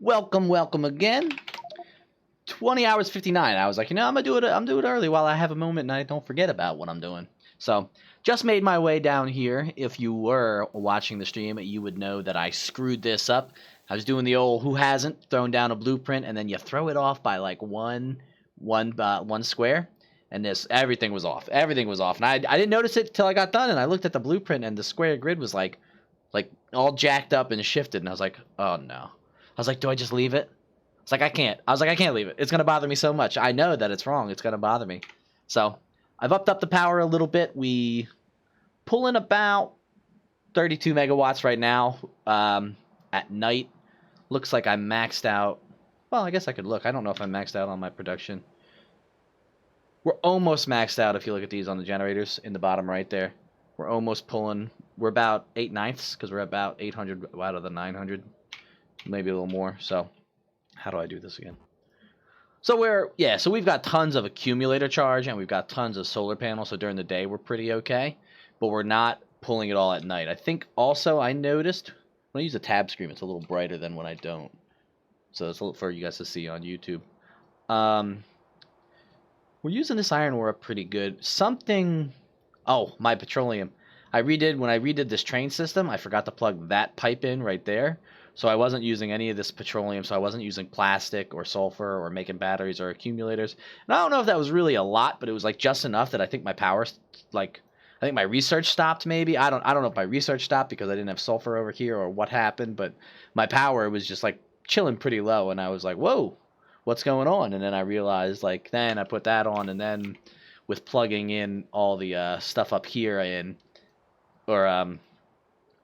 Welcome again. 20 hours 59. I was like, I'm doing it early while I have a moment and I don't forget about what I'm doing. So, just made my way down here. If you were watching the stream, you would know that I screwed this up. I was doing the old who hasn't thrown down a blueprint and then you throw it off by like one square and this everything was off. Everything was off. And I didn't notice it till I got done and I looked at the blueprint and the square grid was like all jacked up and shifted and I was like, "Oh no." I was like, "Do I just leave it?" It's like I can't. I was like, I can't leave it. It's gonna bother me so much. I know that it's wrong. It's gonna bother me. So I've upped up the power a little bit. We pull in about 32 megawatts right now. At night, looks like I'm maxed out. Well, I guess I could look. I don't know if I'm maxed out on my production. We're almost maxed out if you look at these on the generators in the bottom right there. We're almost pulling. We're about 8/9 because we're about 800 out of the 900, maybe a little more. So. How do I do this again? So we've got tons of accumulator charge and we've got tons of solar panels. So during the day, we're pretty okay, but we're not pulling it all at night. I think also I noticed when I use a tab screen, it's a little brighter than when I don't. So it's a little for you guys to see on YouTube. We're using this iron ore pretty good. My petroleum. When I redid this train system, I forgot to plug that pipe in right there. So I wasn't using any of this petroleum, so I wasn't using plastic or sulfur or making batteries or accumulators. And I don't know if that was really a lot, but it was like just enough that I think my power, I think my research stopped maybe. I don't know if my research stopped because I didn't have sulfur over here or what happened, but my power was just like chilling pretty low, and I was like, whoa, what's going on? And then I realized then I put that on, and then with plugging in all the stuff up here or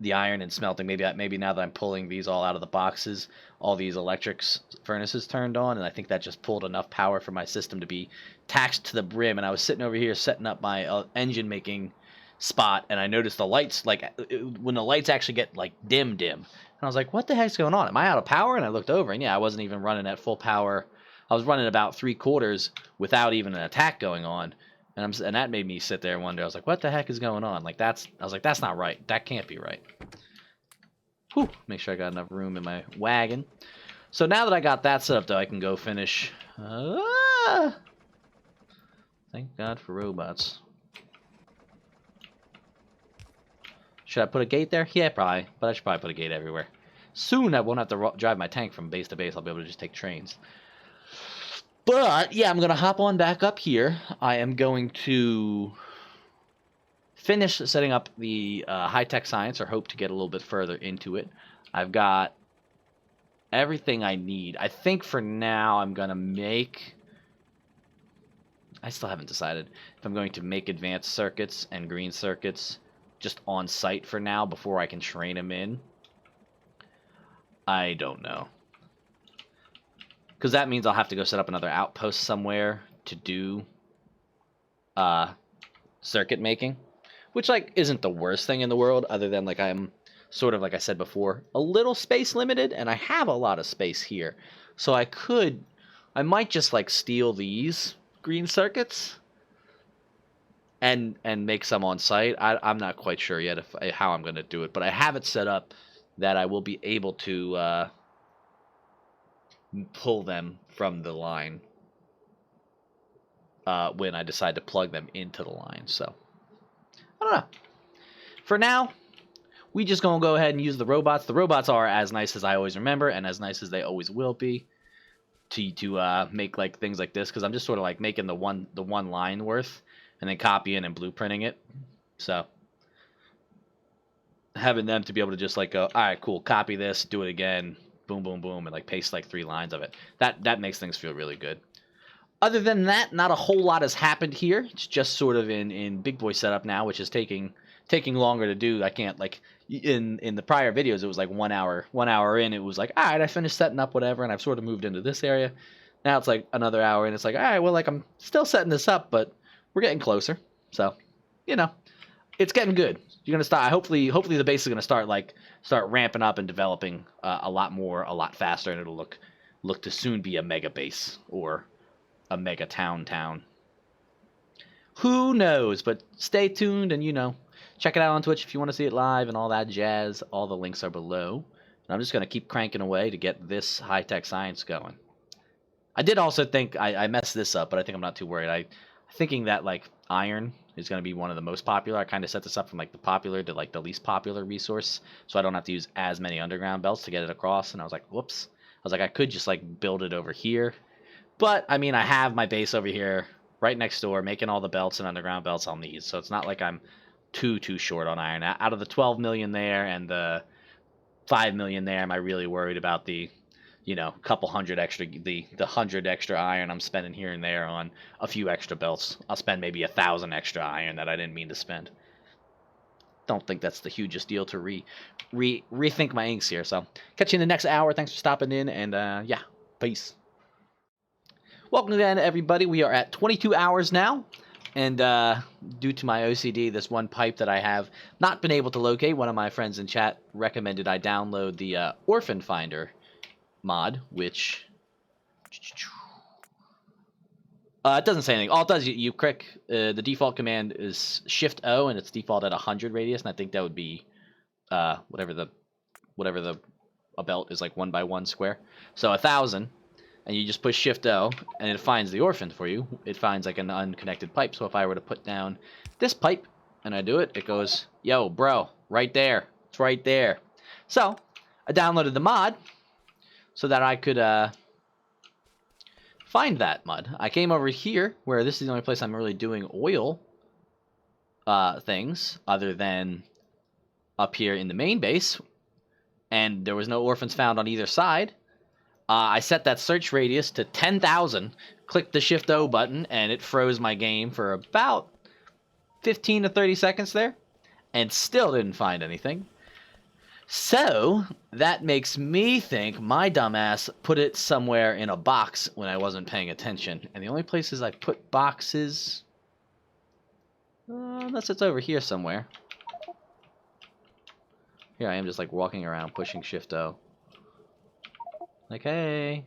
the iron and smelting. Maybe now that I'm pulling these all out of the boxes, all these electric furnaces turned on, and I think that just pulled enough power for my system to be taxed to the brim. And I was sitting over here setting up my engine making spot, and I noticed the lights, when the lights actually get dim, and I was like, what the heck's going on? Am I out of power? And I looked over, and yeah, I wasn't even running at full power. I was running about 3/4 without even an attack going on. And that made me sit there and wonder. I was like, what the heck is going on? That's not right. That can't be right. Whew, make sure I got enough room in my wagon. So now that I got that set up, though, I can go finish. Thank God for robots. Should I put a gate there? Yeah, probably. But I should probably put a gate everywhere. Soon I won't have to drive my tank from base to base. I'll be able to just take trains. But, yeah, I'm going to hop on back up here. I am going to finish setting up the high-tech science, or hope to get a little bit further into it. I've got everything I need. I think for now I'm going to make... I still haven't decided if I'm going to make advanced circuits and green circuits just on site for now before I can train them in. I don't know. Because that means I'll have to go set up another outpost somewhere to do circuit making. Which, isn't the worst thing in the world, other than, I'm sort of, like I said before, a little space limited, and I have a lot of space here. So I might just, steal these green circuits and make some on site. I'm not quite sure yet how I'm going to do it, but I have it set up that I will be able to pull them from the line when I decide to plug them into the line. So, I don't know. For now, we just gonna go ahead and use the robots. The robots are as nice as I always remember, and as nice as they always will be to make things like this. Because I'm just sort of making the one line worth, and then copying and blueprinting it. So having them to be able to just go, all right, cool, copy this, do it again, boom, boom, boom, and paste 3 lines of it. That makes things feel really good. Other than that, not a whole lot has happened here. It's just sort of in big boy setup now, which is taking longer to do. I can't in the prior videos, it was 1 hour. 1 hour in, it was all right, I finished setting up whatever, and I've sort of moved into this area. Now it's another hour, and it's all right, well, I'm still setting this up, but we're getting closer. So, it's getting good. You're gonna start. Hopefully the base is gonna start ramping up and developing a lot more, a lot faster, and it'll look to soon be a mega base or a mega town. Who knows? But stay tuned and check it out on Twitch if you want to see it live and all that jazz. All the links are below. And I'm just going to keep cranking away to get this high-tech science going. I did also think I messed this up, but I think I'm not too worried. I'm thinking that like iron is going to be one of the most popular. I kind of set this up from like the popular to like the least popular resource, so I don't have to use as many underground belts to get it across. And I was like, whoops. I was like, I could just like build it over here, but I mean, I have my base over here right next door, making all the belts and underground belts I'll need. So it's not like I'm too short on iron. Out of the 12 million there and the 5 million there, am I really worried about the couple hundred extra, the 100 extra iron I'm spending here and there on a few extra belts? I'll spend maybe 1,000 extra iron that I didn't mean to spend. Don't think that's the hugest deal to rethink my inks here. So catch you in the next hour. Thanks for stopping in, and yeah, peace. Welcome again, everybody. We are at 22 hours now, and due to my OCD, this one pipe that I have not been able to locate, one of my friends in chat recommended I download the Orphan Finder mod, which it doesn't say anything. All it does, you click the default command is Shift O, and it's default at 100 radius, and I think that would be whatever a belt is, like 1 by 1 square, so 1,000, and you just push Shift O, and it finds the orphan for you. It finds like an unconnected pipe. So if I were to put down this pipe and I do it, it goes, yo, bro, right there. It's right there. So I downloaded the mod so that I could find that mod. I came over here, where this is the only place I'm really doing oil things, other than up here in the main base, and there was no orphans found on either side. I set that search radius to 10,000, clicked the Shift O button, and it froze my game for about 15 to 30 seconds there, and still didn't find anything. So that makes me think my dumbass put it somewhere in a box when I wasn't paying attention. And the only places I put boxes, unless it's over here somewhere. Here I am just like walking around pushing Shift O. Like, hey,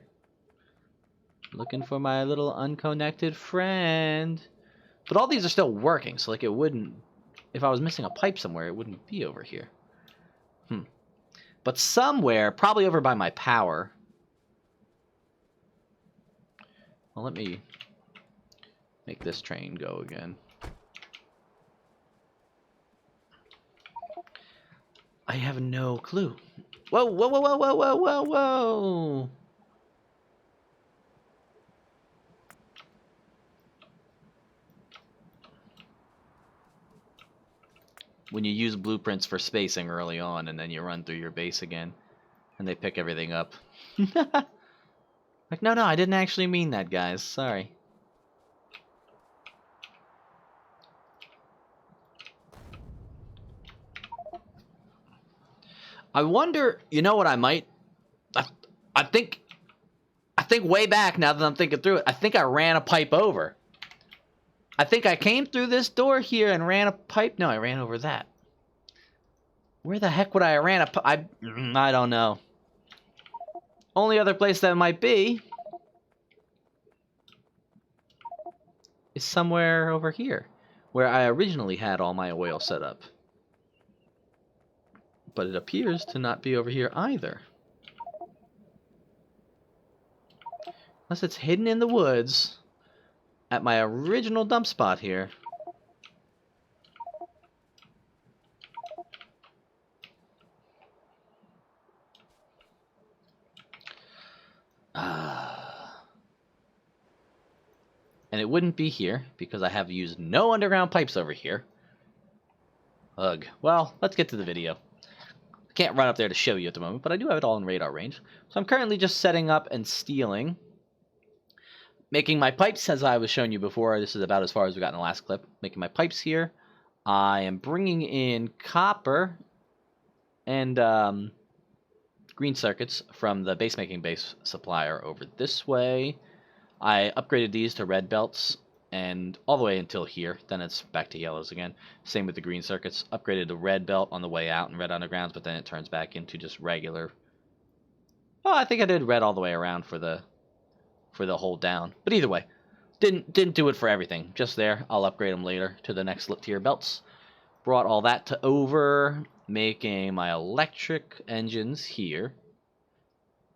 looking for my little unconnected friend. But all these are still working, so like it wouldn't, if I was missing a pipe somewhere, it wouldn't be over here. But somewhere, probably over by my power. Well, let me make this train go again. I have no clue. Whoa, whoa, whoa, whoa, whoa, whoa, whoa, whoa. When you use blueprints for spacing early on, and then you run through your base again, and they pick everything up. Like, no, I didn't actually mean that, guys. Sorry. I wonder, you know what I might... I think way back, now that I'm thinking through it, I think I ran a pipe over. I think I came through this door here and ran a pipe. No, I ran over that. Where the heck would I have ran a pipe? I don't know. Only other place that might be is somewhere over here, where I originally had all my oil set up. But it appears to not be over here either. Unless it's hidden in the woods at my original dump spot here. And it wouldn't be here because I have used no underground pipes over here. Ugh. Well, let's get to the video. I can't run up there to show you at the moment, but I do have it all in radar range. So I'm currently just setting up and stealing. Making my pipes, as I was showing you before. This is about as far as we got in the last clip. Making my pipes here. I am bringing in copper and green circuits from the base supplier over this way. I upgraded these to red belts and all the way until here. Then it's back to yellows again. Same with the green circuits. Upgraded the red belt on the way out and red undergrounds, but then it turns back into just regular. Oh, I think I did red all the way around for the hold down. But either way, didn't do it for everything. Just there. I'll upgrade them later to the next tier belts. Brought all that to over, making my electric engines here.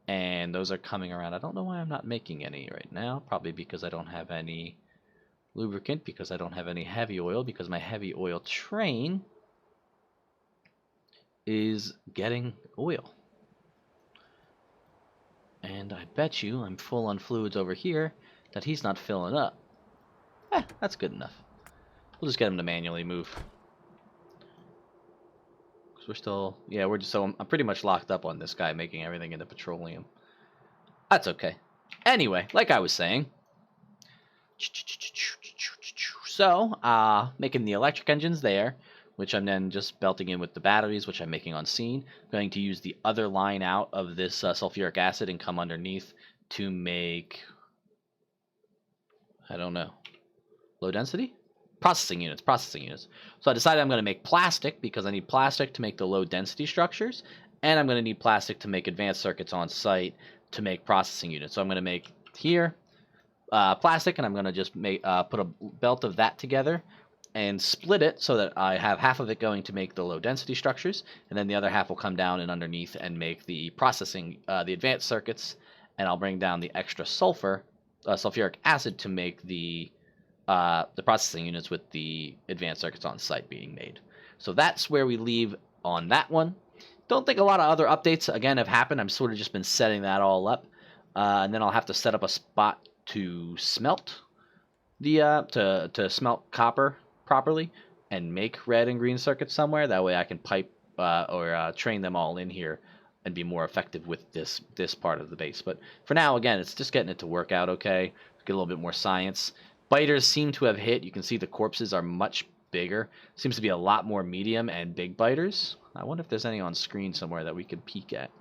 And those are coming around. I don't know why I'm not making any right now. Probably because I don't have any lubricant, because I don't have any heavy oil, because my heavy oil train is getting oil. And I bet you I'm full on fluids over here that he's not filling up. That's good enough. We'll just get him to manually move. Because we're still... Yeah, we're just... So I'm pretty much locked up on this guy making everything into petroleum. That's okay. Anyway, like I was saying... So, making the electric engines there, which I'm then just belting in with the batteries, which I'm making on scene. I'm going to use the other line out of this sulfuric acid and come underneath to make... I don't know. Low density? Processing units. So I decided I'm going to make plastic because I need plastic to make the low density structures, and I'm going to need plastic to make advanced circuits on site to make processing units. So I'm going to make here plastic, and I'm going to just make put a belt of that together and split it so that I have half of it going to make the low density structures, and then the other half will come down and underneath and make the processing, the advanced circuits, and I'll bring down the extra sulfuric acid to make the processing units with the advanced circuits on site being made. So that's where we leave on that one. Don't think a lot of other updates, again, have happened. I've sort of just been setting that all up. And then I'll have to set up a spot to smelt to smelt copper properly and make red and green circuits somewhere. That way I can pipe or train them all in here and be more effective with this part of the base. But for now, again, it's just getting it to work out okay. Get a little bit more science. Biters seem to have hit. You can see the corpses are much bigger. Seems to be a lot more medium and big biters. I wonder if there's any on screen somewhere that we could peek at.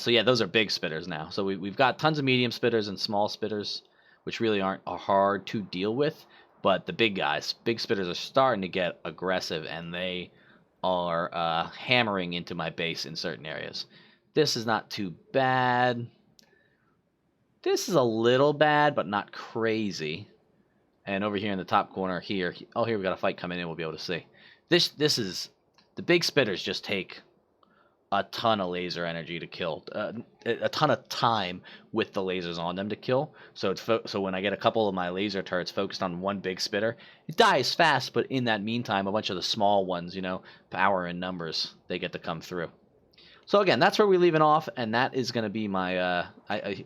So yeah, those are big spitters now. So we've got tons of medium spitters and small spitters, which really aren't hard to deal with. But the big guys, big spitters are starting to get aggressive, and they are hammering into my base in certain areas. This is not too bad. This is a little bad, but not crazy. And over here in the top corner here, oh, here we got a fight coming in. We'll be able to see. This is the big spitters. Just take a ton of laser energy to kill, a ton of time with the lasers on them to kill. So so when I get a couple of my laser turrets focused on one big spitter, it dies fast. But in that meantime, a bunch of the small ones, power in numbers, they get to come through. So again, that's where we're leaving off, and that is going to be my,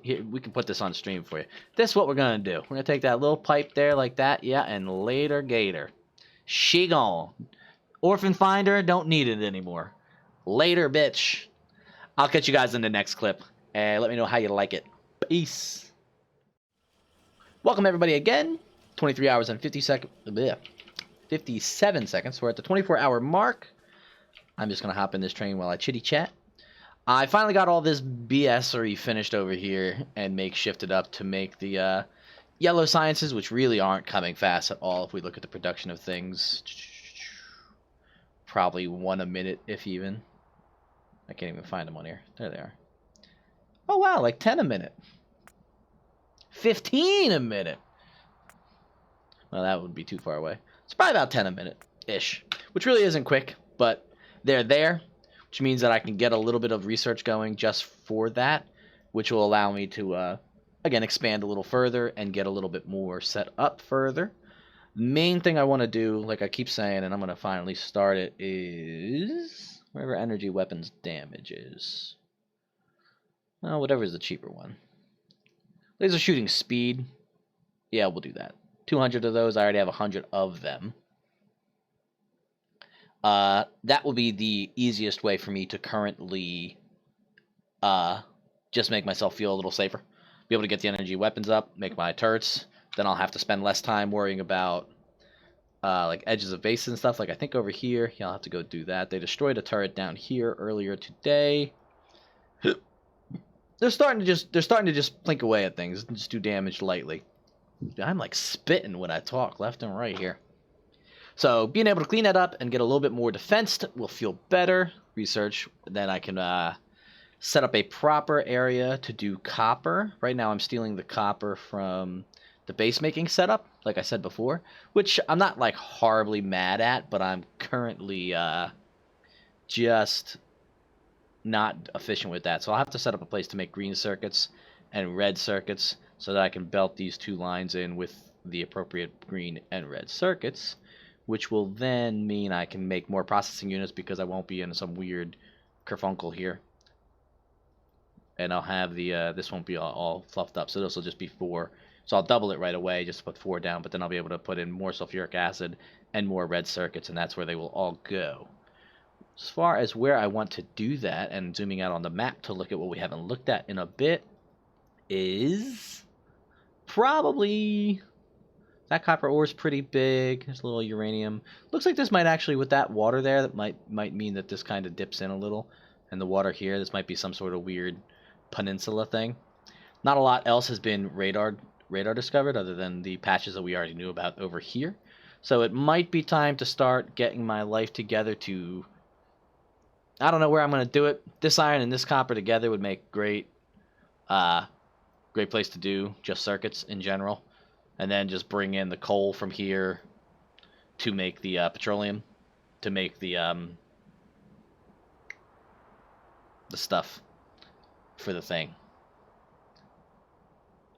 here, we can put this on stream for you. This is what we're going to do. We're going to take that little pipe there like that, yeah, and later gator. She gone. Orphan Finder, don't need it anymore. Later, bitch. I'll catch you guys in the next clip, and let me know how you like it. Peace. Welcome, everybody, again. 23 hours and 57 seconds. We're at the 24-hour mark. I'm just going to hop in this train while I chitty-chat. I finally got all this BS-ery finished over here and makeshifted up to make the yellow sciences, which really aren't coming fast at all if we look at the production of things. Probably 1 a minute, if even. I can't even find them on here. There they are. Oh, wow, like 10 a minute. 15 a minute. Well, that would be too far away. It's probably about 10 a minute-ish, which really isn't quick, but they're there. Which means that I can get a little bit of research going just for that, which will allow me to, again, expand a little further and get a little bit more set up further. Main thing I want to do, like I keep saying, and I'm going to finally start it, is wherever energy weapons damage is. Well, whatever is the cheaper one. Laser shooting speed. Yeah, we'll do that. 200 of those. I already have 100 of them. That will be the easiest way for me to currently just make myself feel a little safer. Be able to get the energy weapons up, make my turrets. Then I'll have to spend less time worrying about like edges of base and stuff. Like I think over here, yeah, I'll have to go do that. They destroyed a turret down here earlier today. They're starting to just plink away at things and just do damage lightly. I'm like spitting when I talk left and right here. So being able to clean that up and get a little bit more defensed will feel better. Research, then I can set up a proper area to do copper. Right now I'm stealing the copper from base making setup, like I said before, which I'm not like horribly mad at, but I'm currently just not efficient with that. So I'll have to set up a place to make green circuits and red circuits so that I can belt these two lines in with the appropriate green and red circuits, which will then mean I can make more processing units because I won't be in some weird kerfunkel here. And I'll have the, this won't be all fluffed up, so this will just be 4. So I'll double it right away, just to put 4 down, but then I'll be able to put in more sulfuric acid and more red circuits, and that's where they will all go. As far as where I want to do that, and zooming out on the map to look at what we haven't looked at in a bit, is probably... That copper ore is pretty big. There's a little uranium. Looks like this might actually, with that water there, that might mean that this kind of dips in a little. And the water here, this might be some sort of weird peninsula thing. Not a lot else has been radar discovered other than the patches that we already knew about over here. So it might be time to start getting my life together to... I don't know where I'm going to do it. This iron and this copper together would make great place to do just circuits in general. And then just bring in the coal from here to make the petroleum, to make the stuff for the thing.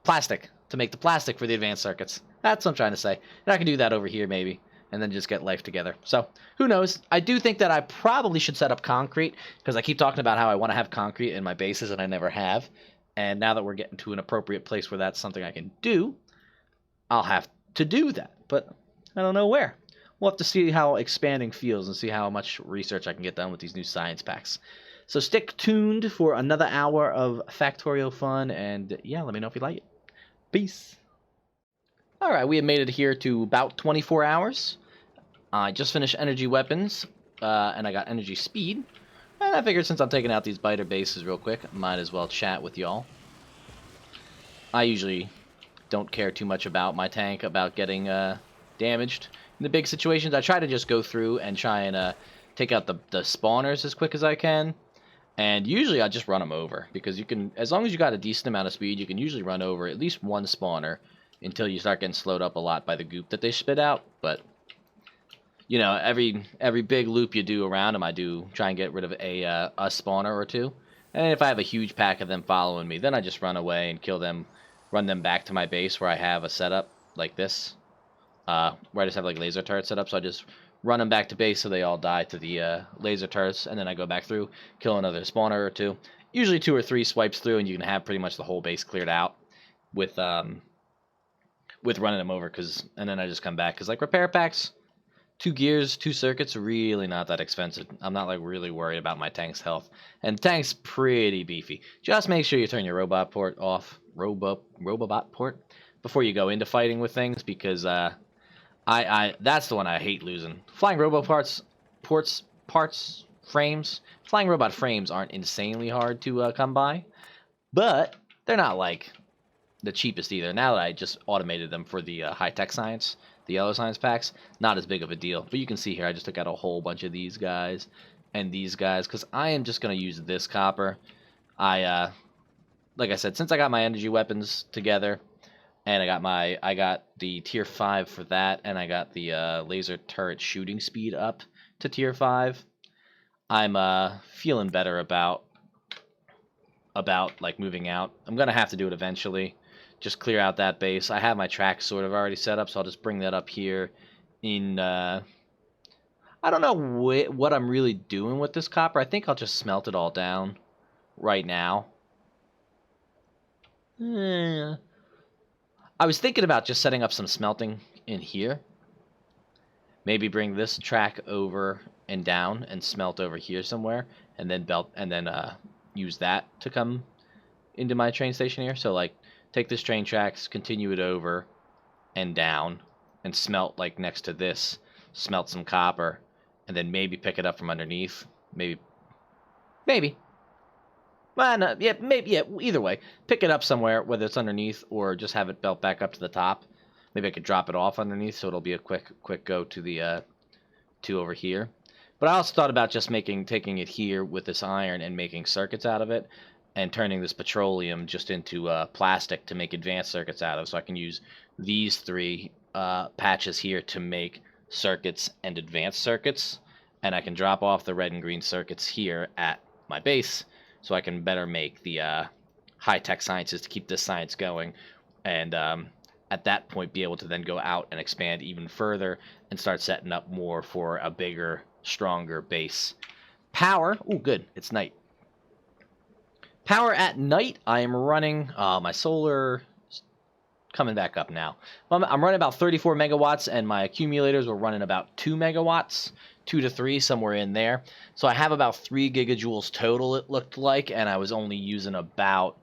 Plastic, to make the plastic for the advanced circuits. That's what I'm trying to say. And I can do that over here maybe, and then just get life together. So, who knows? I do think that I probably should set up concrete, because I keep talking about how I want to have concrete in my bases, and I never have. And now that we're getting to an appropriate place where that's something I can do, I'll have to do that, but I don't know where. We'll have to see how expanding feels and see how much research I can get done with these new science packs. So stick tuned for another hour of Factorio fun, and yeah, let me know if you like it. Peace. Alright, we have made it here to about 24 hours. I just finished energy weapons, and I got energy speed. And I figured since I'm taking out these biter bases real quick, I might as well chat with y'all. I usually don't care too much about my tank, about getting damaged. In the big situations, I try to just go through and try and take out the spawners as quick as I can. And usually I just run them over, because you can, as long as you got a decent amount of speed, you can usually run over at least one spawner until you start getting slowed up a lot by the goop that they spit out. But you know, every big loop you do around them, I do try and get rid of a spawner or two. And if I have a huge pack of them following me, then I just run away and kill them. Run them back to my base where I have a setup like this, where I just have like laser turrets set up. So I just run them back to base so they all die to the laser turrets, and then I go back through, kill another spawner or two. Usually 2 or 3 swipes through, and you can have pretty much the whole base cleared out with running them over. And then I just come back, because like repair packs, 2 gears, 2 circuits, really not that expensive. I'm not like really worried about my tank's health, and the tank's pretty beefy. Just make sure you turn your robot port off. Robobot port before you go into fighting with things, because that's the one I hate losing. Flying robot frames. Flying robot frames aren't insanely hard to come by, but they're not like the cheapest either. Now that I just automated them for the high-tech science, the yellow science packs, not as big of a deal. But you can see here I just took out a whole bunch of these guys and these guys, because I am just going to use this copper. Like I said, since I got my energy weapons together, and I got the tier 5 for that, and I got the laser turret shooting speed up to tier 5, I'm feeling better about like moving out. I'm gonna have to do it eventually. Just clear out that base. I have my tracks sort of already set up, so I'll just bring that up here in I don't know what I'm really doing with this copper. I think I'll just smelt it all down right now. I was thinking about just setting up some smelting in here. Maybe bring this track over and down and smelt over here somewhere, and then use that to come into my train station here. So like take this train tracks, continue it over and down, and smelt like next to this, smelt some copper, and then maybe pick it up from underneath. Maybe. Well, no, yeah, maybe, yeah, either way. Pick it up somewhere, whether it's underneath or just have it belt back up to the top. Maybe I could drop it off underneath, so it'll be a quick go to the, to over here. But I also thought about just taking it here with this iron and making circuits out of it. and turning this petroleum just into plastic to make advanced circuits out of. So I can use these three patches here to make circuits and advanced circuits, and I can drop off the red and green circuits here at my base, so I can better make the high-tech sciences to keep this science going, and at that point be able to then go out and expand even further and start setting up more for a bigger, stronger base. Power, oh good, it's night. Power at night, I am running my solar coming back up now. I'm running about 34 megawatts, and my accumulators were running about 2 megawatts, 2 to 3, somewhere in there. So I have about 3 gigajoules total, it looked like, and I was only using about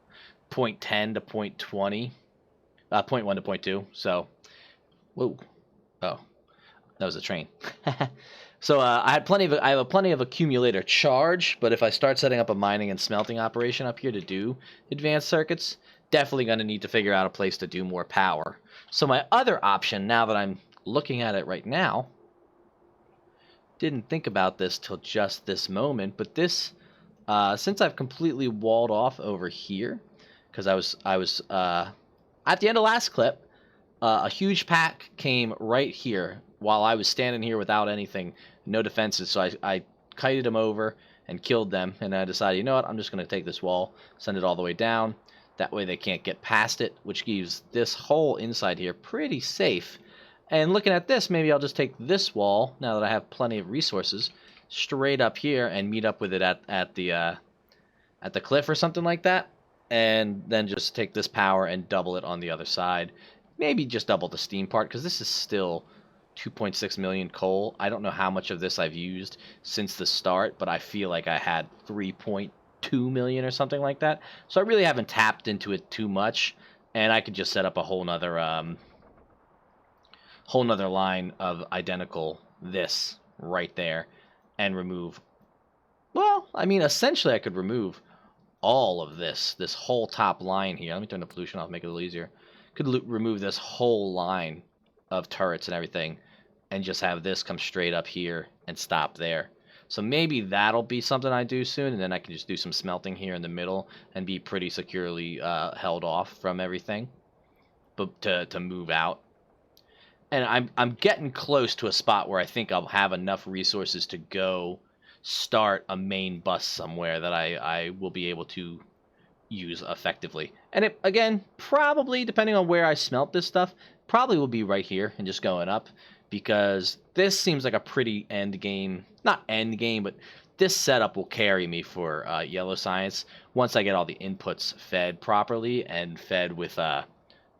0.10 to 0.20, 0.1 to 0.2. So, whoa, oh, that was a train. So I have plenty of accumulator charge, but if I start setting up a mining and smelting operation up here to do advanced circuits, definitely going to need to figure out a place to do more power. So my other option, now that I'm looking at it right now, didn't think about this till just this moment, but this, since I've completely walled off over here, because I was at the end of last clip, a huge pack came right here while I was standing here without anything, no defenses. So I kited them over and killed them, and I decided, you know what, I'm just going to take this wall, send it all the way down. That way they can't get past it, which leaves this whole inside here pretty safe. And looking at this, maybe I'll just take this wall, now that I have plenty of resources, straight up here and meet up with it at the cliff or something like that. And then just take this power and double it on the other side. Maybe just double the steam part, because this is still 2.6 million coal. I don't know how much of this I've used since the start, but I feel like I had 3.2 million or something like that. So I really haven't tapped into it too much, and I could just set up a whole nother line of identical this right there and remove, well, I mean, essentially I could remove all of this whole top line here. Let me turn the pollution off, make it a little easier. Could remove this whole line of turrets and everything and just have this come straight up here and stop there. So maybe that'll be something I do soon, and then I can just do some smelting here in the middle and be pretty securely held off from everything, but to move out. And I'm getting close to a spot where I think I'll have enough resources to go start a main bus somewhere that I will be able to use effectively. And it, again, probably, depending on where I smelt this stuff, probably will be right here and just going up, because this seems like a pretty end game, not end game, but this setup will carry me for yellow science once I get all the inputs fed properly and fed with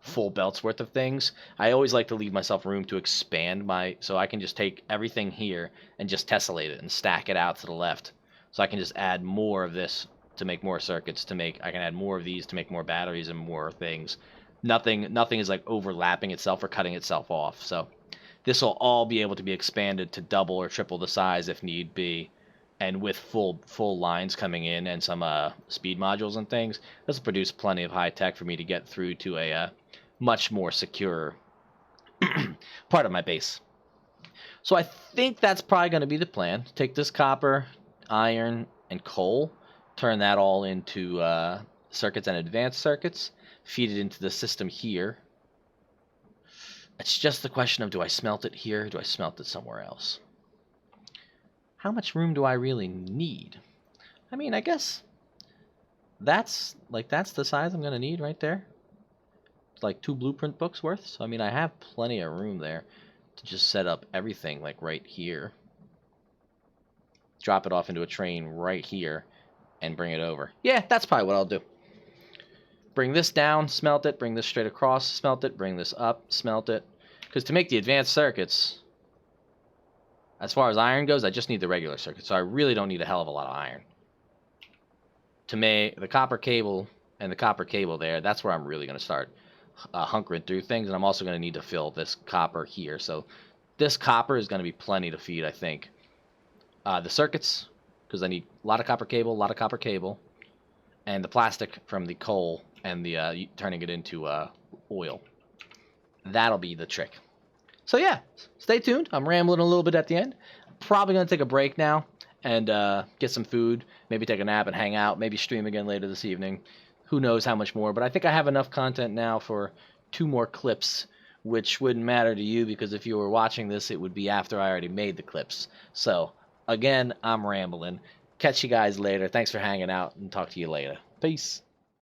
full belts worth of things. I always like to leave myself room to expand so I can just take everything here and just tessellate it and stack it out to the left. So I can just add more of this to make more circuits, I can add more of these to make more batteries and more things. Nothing is like overlapping itself or cutting itself off. So this will all be able to be expanded to double or triple the size if need be. And with full lines coming in and some speed modules and things, this will produce plenty of high tech for me to get through to a much more secure part of my base. So I think that's probably going to be the plan. Take this copper, iron, and coal, turn that all into circuits and advanced circuits, feed it into the system here. It's just the question of, do I smelt it here, or do I smelt it somewhere else? How much room do I really need? I mean, I guess that's the size I'm going to need right there. It's like 2 blueprint books worth. So, I mean, I have plenty of room there to just set up everything like right here. Drop it off into a train right here and bring it over. Yeah, that's probably what I'll do. Bring this down, smelt it, bring this straight across, smelt it, bring this up, smelt it. Because to make the advanced circuits, as far as iron goes, I just need the regular circuit, so I really don't need a hell of a lot of iron. To make the copper cable and the copper cable there, that's where I'm really going to start hunkering through things, and I'm also going to need to fill this copper here. So this copper is going to be plenty to feed, I think. The circuits, because I need a lot of copper cable, and the plastic from the coal and the turning it into oil. That'll be the trick. So yeah, stay tuned. I'm rambling a little bit at the end. Probably going to take a break now and get some food, maybe take a nap and hang out, maybe stream again later this evening. Who knows how much more, but I think I have enough content now for 2 more clips, which wouldn't matter to you because if you were watching this, it would be after I already made the clips. So, again, I'm rambling. Catch you guys later. Thanks for hanging out, and talk to you later. Peace.